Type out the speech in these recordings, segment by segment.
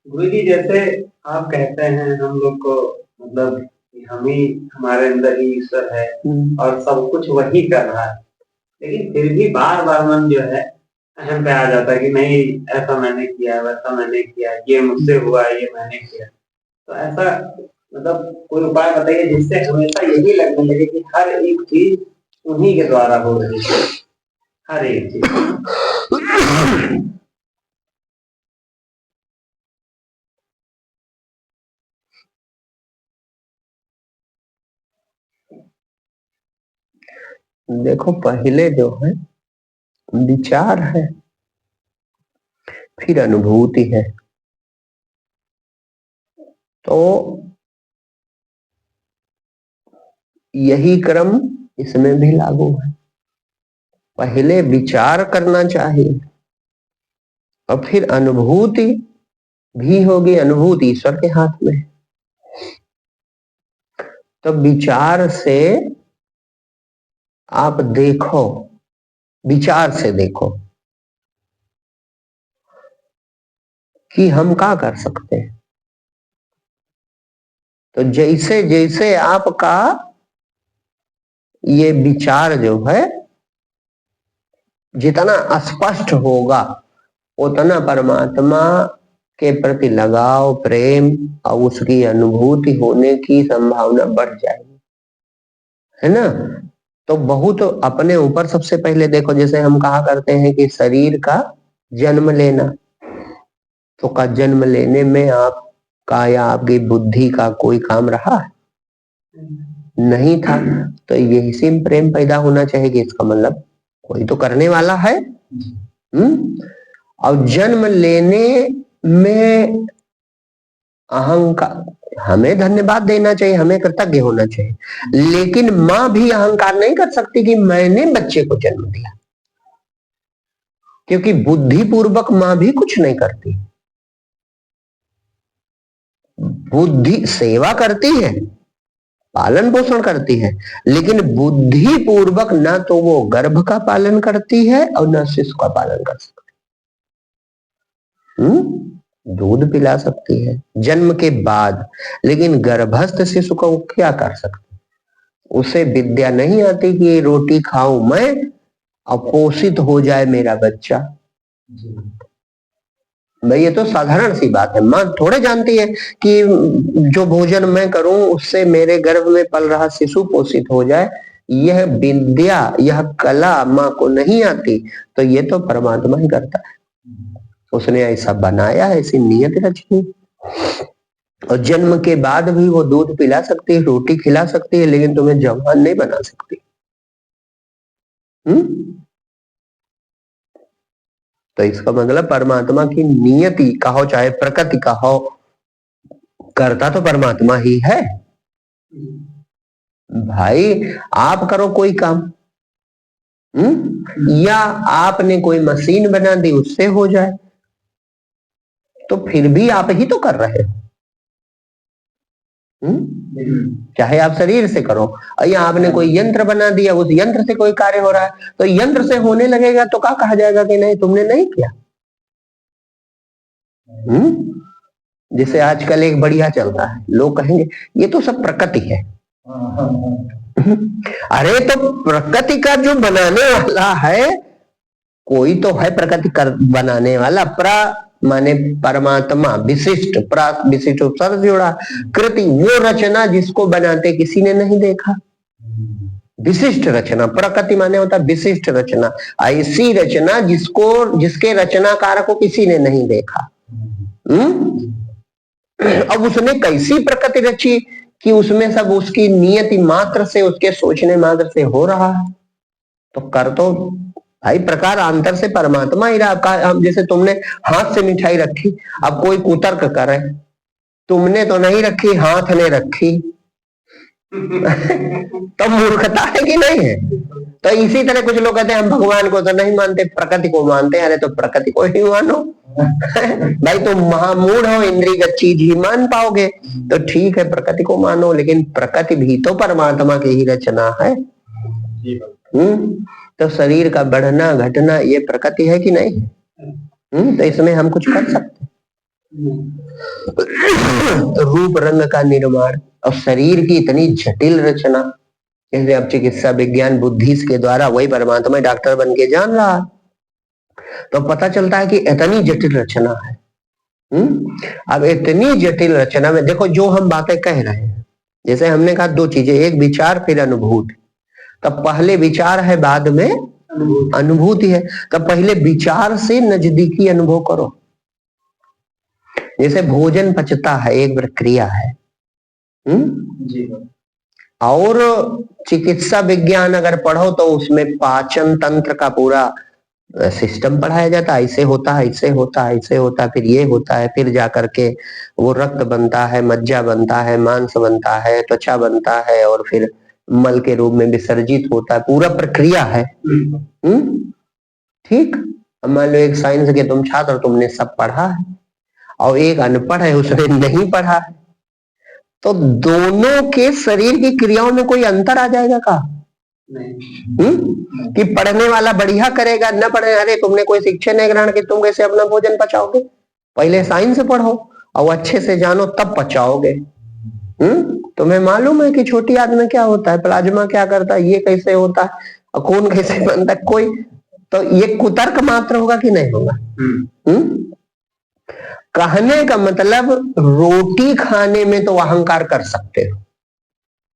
गुरुजी जैसे आप कहते हैं हम लोग को मतलब कि हम ही हमारे अंदर ही ईश्वर है और सब कुछ वही कर रहा है, लेकिन फिर भी बार बार मन जो है अहम पे आ जाता है कि नहीं ऐसा मैंने किया वैसा मैंने किया, ये मुझसे हुआ ये मैंने किया। तो ऐसा मतलब कोई उपाय बताइए जिससे हमेशा यही लगने लगे कि हर एक चीज उन्हीं के द्वारा हो रही है, हर एक चीज। देखो, पहले जो है विचार है, फिर अनुभूति है। तो यही क्रम इसमें भी लागू है। पहले विचार करना चाहिए और फिर अनुभूति भी होगी। अनुभूति ईश्वर के हाथ में है। तो विचार से आप देखो, विचार से देखो कि हम क्या कर सकते हैं। तो जैसे जैसे आपका ये विचार जो है जितना स्पष्ट होगा उतना परमात्मा के प्रति लगाव, प्रेम और उसकी अनुभूति होने की संभावना बढ़ जाएगी, है ना। तो बहुत अपने ऊपर सबसे पहले देखो, जैसे हम कहा करते हैं कि शरीर का जन्म लेना, तो का जन्म लेने में आपका या आपकी बुद्धि का कोई काम रहा नहीं था। तो यही से प्रेम पैदा होना चाहिए कि इसका मतलब कोई तो करने वाला है। और जन्म लेने में अहंकार, हमें धन्यवाद देना चाहिए, हमें कृतज्ञ होना चाहिए। लेकिन माँ भी अहंकार नहीं कर सकती कि मैंने बच्चे को जन्म दिया, क्योंकि बुद्धि पूर्वक माँ भी कुछ नहीं करती। बुद्धि सेवा करती है, पालन पोषण करती है, लेकिन बुद्धि पूर्वक ना तो वो गर्भ का पालन करती है और ना शिशु का पालन कर सकती। दूध पिला सकती है जन्म के बाद, लेकिन गर्भस्थ शिशु को क्या कर सकती। उसे विद्या नहीं आती कि रोटी खाऊं मैं और पोषित हो जाए मेरा बच्चा। भाई ये तो साधारण सी बात है। माँ थोड़े जानती है कि जो भोजन मैं करूं उससे मेरे गर्भ में पल रहा शिशु पोषित हो जाए। यह विद्या, यह कला माँ को नहीं आती, तो ये तो परमात्मा ही करता है। उसने ऐसा बनाया है, ऐसी नियत रची। और जन्म के बाद भी वो दूध पिला सकती है, रोटी खिला सकती है, लेकिन तुम्हें जवान नहीं बना सकती। तो इसका मतलब परमात्मा की नियति कहो चाहे प्रकृति कहो, करता तो परमात्मा ही है। भाई आप करो कोई काम, या आपने कोई मशीन बना दी उससे हो जाए, तो फिर भी आप ही तो कर रहे हो। चाहे आप शरीर से करो, या आपने कोई यंत्र बना दिया, उस यंत्र से कोई कार्य हो रहा है, तो यंत्र से होने लगेगा तो क्या कहा जाएगा कि नहीं तुमने नहीं किया। जैसे आजकल एक बढ़िया चलता है, लोग कहेंगे ये तो सब प्रकृति है। अरे तो प्रकृति का जो बनाने वाला है, कोई तो है प्रकृति कर बनाने वाला। माने परमात्मा, विशिष्ट, विशिष्ट उपसर्ग जोड़ा, कृति वो रचना जिसको बनाते किसी ने नहीं देखा। विशिष्ट रचना, प्रकृति माने होता विशिष्ट रचना, ऐसी रचना जिसके रचनाकार को किसी ने नहीं देखा। अब उसने कैसी प्रकृति रची कि उसमें सब उसकी नियति मात्र से, उसके सोचने मात्र से हो रहा है। तो कर तो भाई प्रकार अंतर से परमात्मा ही रहा। जैसे तुमने हाथ से मिठाई रखी, अब कोई कुतर्क करे, तुमने तो नहीं रखी, हाथ ने रखी। तो मूर्खता है कि नहीं है। तो इसी तरह कुछ लोग कहते हैं हम भगवान को तो नहीं मानते, प्रकृति को मानते हैं। अरे तो प्रकृति को ही मानो। भाई तुम महामूढ़ हो, इंद्रियगत चीज ही मान पाओगे तो ठीक है, प्रकृति को मानो, लेकिन प्रकृति भी तो परमात्मा की ही रचना है। तो शरीर का बढ़ना घटना ये प्रकृति है कि नहीं। तो इसमें हम कुछ कर सकते। रूप रंग का निर्माण और शरीर की इतनी जटिल रचना, जैसे अब चिकित्सा विज्ञान बुद्धि के द्वारा वही परमात्मा डॉक्टर बन के जान रहा है, तो पता चलता है कि इतनी जटिल रचना है। अब इतनी जटिल रचना में देखो जो हम बातें कह रहे हैं, जैसे हमने कहा दो चीजें, एक विचार फिर अनुभूति। तब पहले विचार है बाद में अनुभूति है। तब पहले विचार से नजदीकी अनुभव करो। जैसे भोजन पचता है एक प्रक्रिया है, जी। और चिकित्सा विज्ञान अगर पढ़ो तो उसमें पाचन तंत्र का पूरा सिस्टम पढ़ाया जाता है, ऐसे होता है, ऐसे होता है, ऐसे होता है, फिर ये होता है, फिर जाकर के वो रक्त बनता है, मज्जा बनता है, मांस बनता है, त्वचा बनता है, और फिर मल के रूप में विसर्जित होता है, पूरा प्रक्रिया है। ठीक। मान लो एक साइंस के तुम छात्र, तुमने सब पढ़ा है, और एक अनपढ़ है उसने नहीं पढ़ा है, तो दोनों के शरीर की क्रियाओं में कोई अंतर आ जाएगा का? कि पढ़ने वाला बढ़िया करेगा, न पढ़े, अरे तुमने कोई शिक्षा नहीं ग्रहण की, तुम कैसे अपना भोजन पचाओगे? पहले साइंस पढ़ो और अच्छे से जानो तब पचाओगे। तुम्हें मालूम है कि छोटी आंत में क्या होता है, प्लाज्मा क्या करता है, ये कैसे होता है, और खून कैसे बनता है, कोई तो ये कुतर्क मात्र होगा कि नहीं होगा? कहने का मतलब रोटी खाने में तो अहंकार कर सकते हो,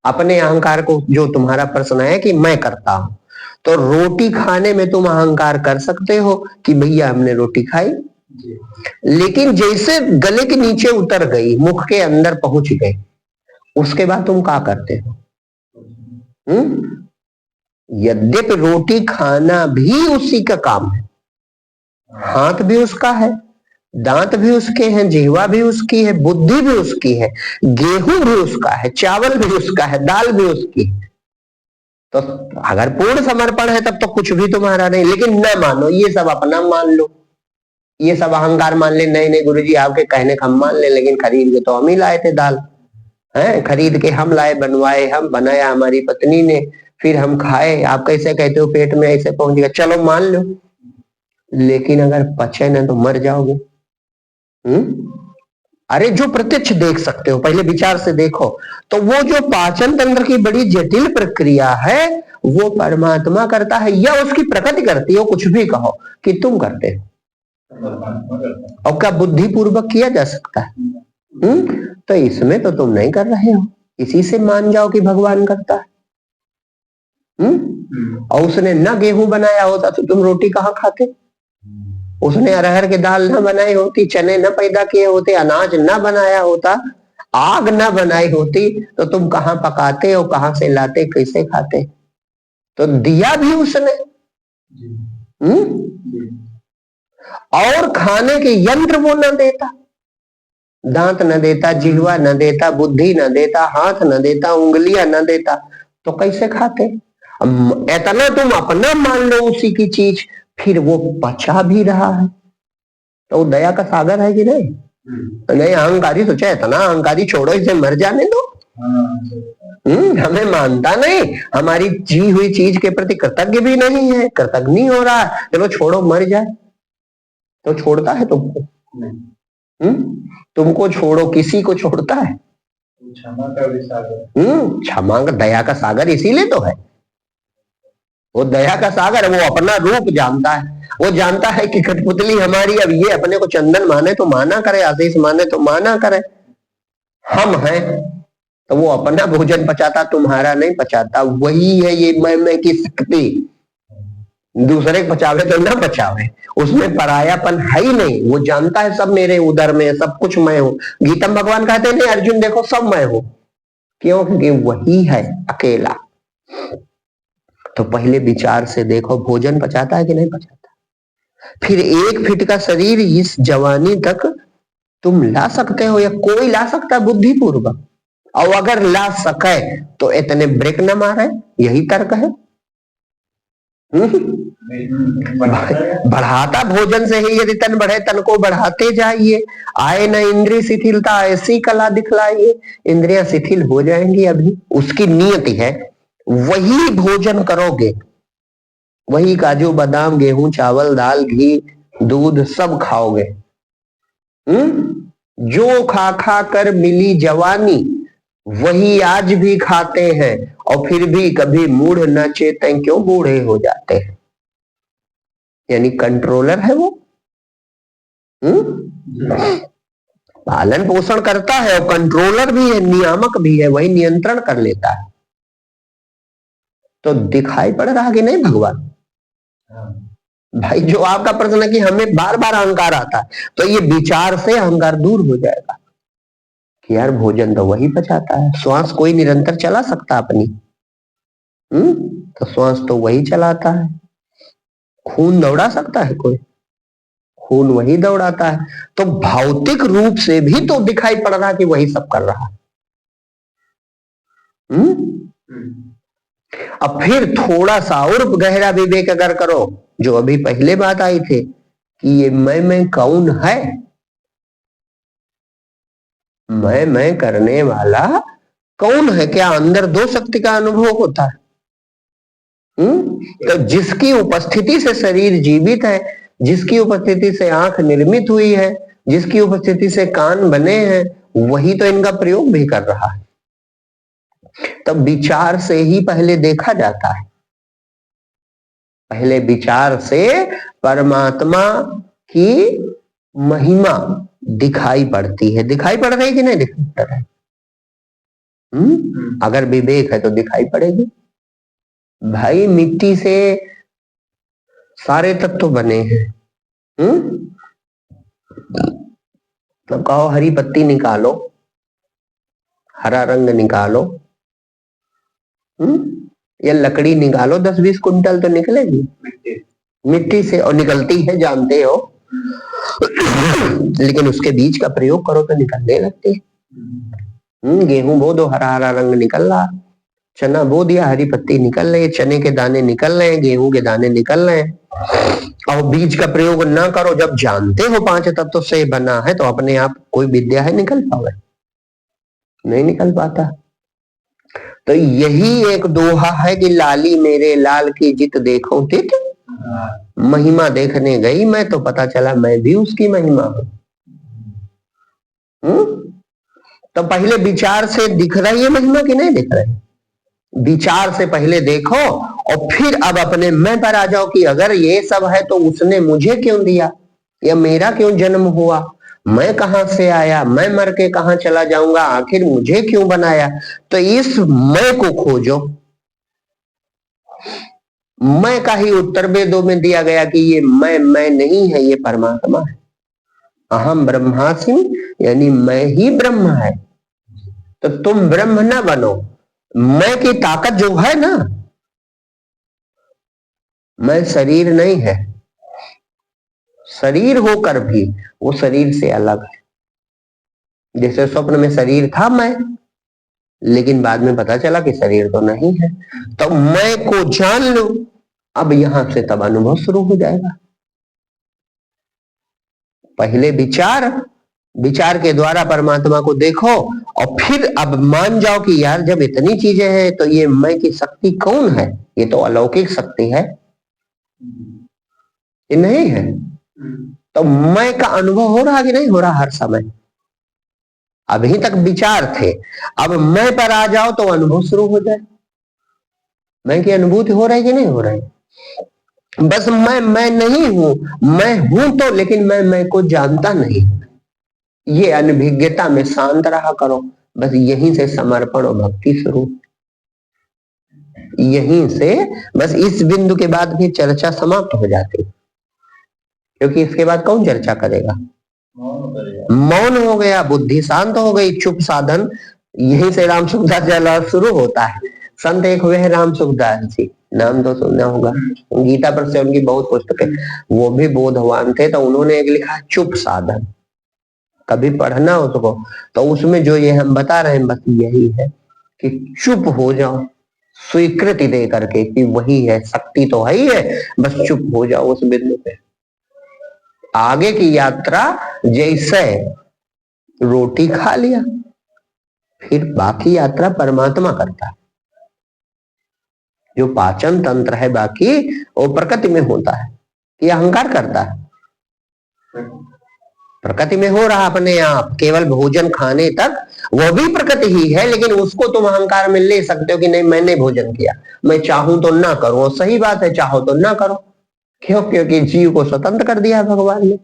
अपने अहंकार को, जो तुम्हारा प्रश्न है कि मैं करता हूं, तो रोटी खाने में तुम अहंकार कर सकते हो कि भैया हमने रोटी खाई। लेकिन जैसे गले के नीचे उतर गई, मुख के अंदर पहुंच गई, उसके बाद तुम क्या करते हो? यद्यपि रोटी खाना भी उसी का काम है, हाथ भी उसका है, दांत भी उसके हैं, जिह्वा भी उसकी है, बुद्धि भी उसकी है, गेहूं भी उसका है, चावल भी उसका है, दाल भी उसकी है। तो अगर पूर्ण समर्पण है तब तो कुछ भी तुम्हारा नहीं। लेकिन न मानो, ये सब अपना मान लो, ये सब अहंकार मान ले, नहीं नहीं गुरुजी आपके कहने का हम मान ले, लेकिन खरीद के तो हम ही लाए थे दाल, है खरीद के हम लाए, बनवाए, हम बनाया हमारी पत्नी ने, फिर हम खाए, आप कैसे कहते हो पेट में ऐसे पहुंच गया, चलो मान लो, लेकिन अगर पचे ना तो मर जाओगे। अरे जो प्रत्यक्ष देख सकते हो, पहले विचार से देखो, तो वो जो पाचन तंत्र की बड़ी जटिल प्रक्रिया है वो परमात्मा करता है, या उसकी प्रकृति करती हो, कुछ भी कहो, कि तुम करते हो, और क्या बुद्धि पूर्वक किया जा सकता है? तो इसमें तो तुम नहीं कर रहे हो, इसी से मान जाओ कि भगवान करता है। और उसने न गेहूं बनाया होता तो तुम रोटी कहाँ खाते? उसने अरहर की दाल न बनाई होती, चने न पैदा किए होते, अनाज न बनाया होता, आग न बनाई होती, तो तुम कहाँ पकाते और कहाँ से लाते, कैसे खाते? तो दिया भी उसने। और खाने के यंत्र वो न देता, दांत न देता, जिह्वा न देता, बुद्धि न देता, हाथ न देता, उंगलियां न देता, तो कैसे खाते? इतना तुम अपना मान लो उसी की चीज, फिर वो पचा भी रहा है, तो दया का सागर है कि नहीं? नहीं अहंकारी सोचा, इतना अहंकारी छोड़ो, इसे मर जाने दो। हमें मानता नहीं, हमारी जी हुई चीज के प्रति कृतज्ञ भी नहीं है, कृतज्ञ नहीं हो रहा, चलो छोड़ो मर जाए, तो छोड़ता है तुमको? तुमको छोड़ो, किसी को छोड़ता है? क्षमा का भी सागर, क्षमा का, दया का सागर इसीलिए तो है वो दया का सागर, वो अपना रूप जानता है, वो जानता है कि कठपुतली हमारी, अब ये अपने को चंदन माने तो माना करे, आशीष माने तो माना करे, हम हैं, तो वो अपना भोजन पचाता, तुम्हारा नहीं पचाता। वही है ये मैं की शक्ति, दूसरे को पचावे तो ना पचावे, उसमें परायापन है ही नहीं, वो जानता है सब मेरे उदर में, सब कुछ मैं हूं। गीता में भगवान कहते नहीं अर्जुन देखो सब मैं हूं, क्यों? क्योंकि वही है अकेला। तो पहले विचार से देखो, भोजन पचाता है कि नहीं पचाता? फिर 1 फीट का शरीर इस जवानी तक तुम ला सकते हो, या कोई ला सकता है बुद्धि पूर्वक? और अगर ला सके तो इतने ब्रेक न मारे, यही तर्क है। बढ़ाता भोजन से ही यदि तन बढ़े, तन को बढ़ाते जाइए, आए न इंद्रिय शिथिलता, ऐसी कला दिखलाइए, इंद्रियां शिथिल हो जाएंगी, अभी उसकी नियति है। वही भोजन करोगे, वही काजू बादाम गेहूं चावल दाल घी दूध सब खाओगे, जो खा खा कर मिली जवानी वही आज भी खाते हैं, और फिर भी कभी मूढ़ न चेतें क्यों बूढ़े हो जाते हैं। यानी कंट्रोलर है वो। पालन पोषण करता है और कंट्रोलर भी है, नियामक भी है, वही नियंत्रण कर लेता है। तो दिखाई पड़ रहा कि नहीं भगवान? भाई जो आपका प्रश्न है कि हमें बार बार अहंकार आता है, तो ये विचार से अहंकार दूर हो जाएगा कि यार भोजन तो वही पचाता है, श्वास कोई निरंतर चला सकता अपनी, तो श्वास तो वही चलाता है। खून दौड़ा सकता है कोई? खून वही दौड़ाता है। तो भौतिक रूप से भी तो दिखाई पड़ रहा कि वही सब कर रहा है। अब फिर थोड़ा सा और गहरा विवेक अगर करो, जो अभी पहले बात आई थी कि ये मैं कौन है, मैं करने वाला कौन है? क्या अंदर दो शक्ति का अनुभव होता है? तो जिसकी उपस्थिति से शरीर जीवित है, जिसकी उपस्थिति से आंख निर्मित हुई है, जिसकी उपस्थिति से कान बने हैं, वही तो इनका प्रयोग भी कर रहा है। तब विचार से ही पहले देखा जाता है, पहले विचार से परमात्मा की महिमा दिखाई पड़ती है। दिखाई पड़ रही कि नहीं दिखाई पड़ रही? अगर विवेक है तो दिखाई पड़ेगी। भाई मिट्टी से सारे तत्व बने हैं। तो कहो हरी पत्ती निकालो, हरा रंग निकालो, या लकड़ी निकालो, 10-20 कुंटल तो निकलेगी मिट्टी से, और निकलती है जानते हो। लेकिन उसके बीज का प्रयोग करो तो निकलने लगती है। गेहूं बो दो, हरा हरा रंग निकल रहा, चना बो दिया, हरी पत्ती निकल रही है, चने के दाने निकल रहे हैं, गेहूं के दाने निकल रहे हैं। और बीज का प्रयोग ना करो, जब जानते हो 5 तत्व से बना है, तो अपने आप कोई विद्या है निकल पावे? नहीं निकल पाता। तो यही एक दोहा है कि लाली मेरे लाल की जित देखो तित महिमा देखने गई मैं, तो पता चला मैं भी उसकी महिमा हूं। तो पहले विचार से दिख रही है महिमा कि नहीं दिख रही? विचार से पहले देखो और फिर अब अपने मैं पर आ जाओ कि अगर ये सब है तो उसने मुझे क्यों दिया, या मेरा क्यों जन्म हुआ, मैं कहां से आया, मैं मर के कहां चला जाऊंगा, आखिर मुझे क्यों बनाया। तो इस मैं को खोजो। मैं का ही उत्तर वेदों में दिया गया कि ये मैं नहीं है, ये परमात्मा है। अहम ब्रह्मास्मि, यानी मैं ही ब्रह्म है। तो तुम ब्रह्म ना बनो, मैं की ताकत जो है ना, मैं शरीर नहीं है, शरीर होकर भी वो शरीर से अलग है। जैसे स्वप्न में शरीर था मैं, लेकिन बाद में पता चला कि शरीर तो नहीं है। तो मैं को जान लो, अब यहां से तब अनुभव शुरू हो जाएगा। पहले विचार, विचार के द्वारा परमात्मा को देखो, और फिर अब मान जाओ कि यार जब इतनी चीजें हैं तो ये मैं की शक्ति कौन है? ये तो अलौकिक शक्ति है, ये नहीं है। तो मैं का अनुभव हो रहा कि नहीं हो रहा हर समय? अभी तक विचार थे, अब मैं पर आ जाओ तो अनुभव शुरू हो जाए। मैं की अनुभूति हो रही कि नहीं हो रही? बस मैं नहीं हूं, मैं हूं तो, लेकिन मैं को जानता नहीं। ये अनभिज्ञता में शांत रहा करो। बस यहीं से समर्पण और भक्ति शुरू, यहीं से। बस इस बिंदु के बाद भी चर्चा समाप्त हो जाती, क्योंकि इसके बाद कौन चर्चा करेगा? मौन हो गया, बुद्धि शांत हो गई, चुप साधन। यहीं से राम सुखदास जला शुरू होता है। संत एक हुए हैं राम सुखदास जी, नाम तो सुनना होगा, गीता पर से उनकी बहुत पुस्तकें, वो भी बोधवान थे। तो उन्होंने एक लिखा चुप साधन, कभी पढ़ना उसको। तो उसमें जो ये हम बता रहे हैं बस यही है कि चुप हो जाओ, स्वीकृति दे करके कि वही है, शक्ति तो है ही है, बस चुप हो जाओ उस बिंदु पे। आगे की यात्रा जैसे रोटी खा लिया, फिर बाकी यात्रा परमात्मा करता है। जो पाचन तंत्र है बाकी वो प्रकृति में होता है, ये अहंकार करता है। प्रकृति में हो रहा अपने आप, केवल भोजन खाने तक वो भी प्रकृति ही है, लेकिन उसको तुम अहंकार में ले सकते हो कि नहीं मैंने भोजन किया, मैं चाहूं तो ना करूं। सही बात है, चाहो तो ना करो। क्यों? क्योंकि जीव को स्वतंत्र कर दिया भगवान ने।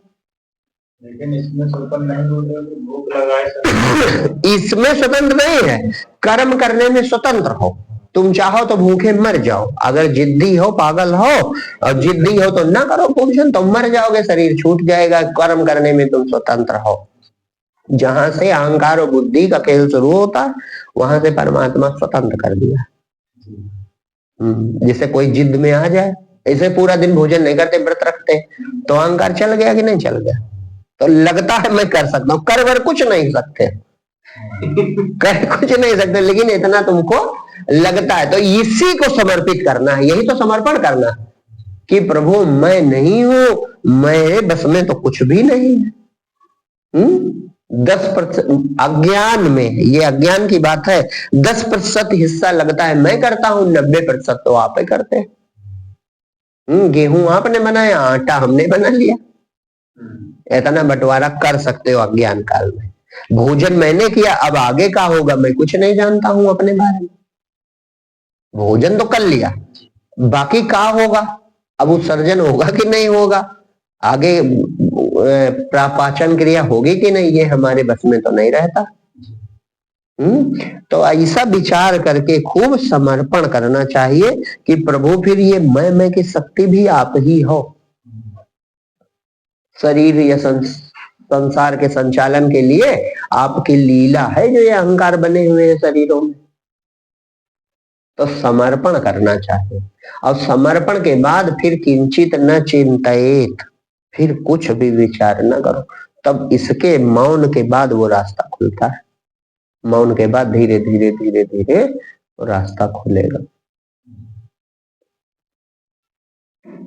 लेकिन इसमें स्वतंत्र नहीं बोलते कि भूख लगाए इसमें स्वतंत्र नहीं है, कर्म करने में स्वतंत्र हो। तुम चाहो तो भूखे मर जाओ, अगर जिद्दी हो, पागल हो और जिद्दी हो तो ना करो भोजन, तो मर जाओगे, शरीर छूट जाएगा। कर्म करने में तुम स्वतंत्र हो। जहां से अहंकार और बुद्धि का खेल शुरू होता है, वहां से परमात्मा स्वतंत्र कर दिया। जैसे कोई जिद में आ जाए, ऐसे पूरा दिन भोजन नहीं करते, व्रत रखते, तो अहंकार चल गया कि नहीं चल गया? तो लगता है मैं कर सकता हूँ, कर कुछ नहीं सकते, कर कुछ नहीं सकते, लेकिन इतना तुमको लगता है। तो इसी को समर्पित करना है, यही तो समर्पण करना है कि प्रभु मैं नहीं हूं, मेरे बस में तो कुछ भी नहीं है। 10% अज्ञान में, ये अज्ञान की बात है, 10% हिस्सा लगता है मैं करता हूं, 90% तो आप ही करते हैं। गेहूं आपने बनाया, आटा हमने बना लिया, इतना बंटवारा कर सकते हो अज्ञान काल में। भोजन मैंने किया, अब आगे का होगा मैं कुछ नहीं जानता हूं अपने बारे में। भोजन तो कर लिया, बाकी का होगा, अब उत्सर्जन होगा कि नहीं होगा, आगे पाचन क्रिया होगी कि नहीं, ये हमारे बस में तो नहीं रहता। तो ऐसा विचार करके खूब समर्पण करना चाहिए कि प्रभु फिर ये मैं की शक्ति भी आप ही हो। शरीर या संसार के संचालन के लिए आपकी लीला है जो ये अहंकार बने हुए हैं शरीरों में। तो समर्पण करना चाहिए, और समर्पण के बाद फिर किंचित न चिंतित, फिर कुछ भी विचार न करो। तब इसके मौन के बाद वो रास्ता खुलता है, मौन के बाद धीरे धीरे धीरे धीरे वो रास्ता खुलेगा।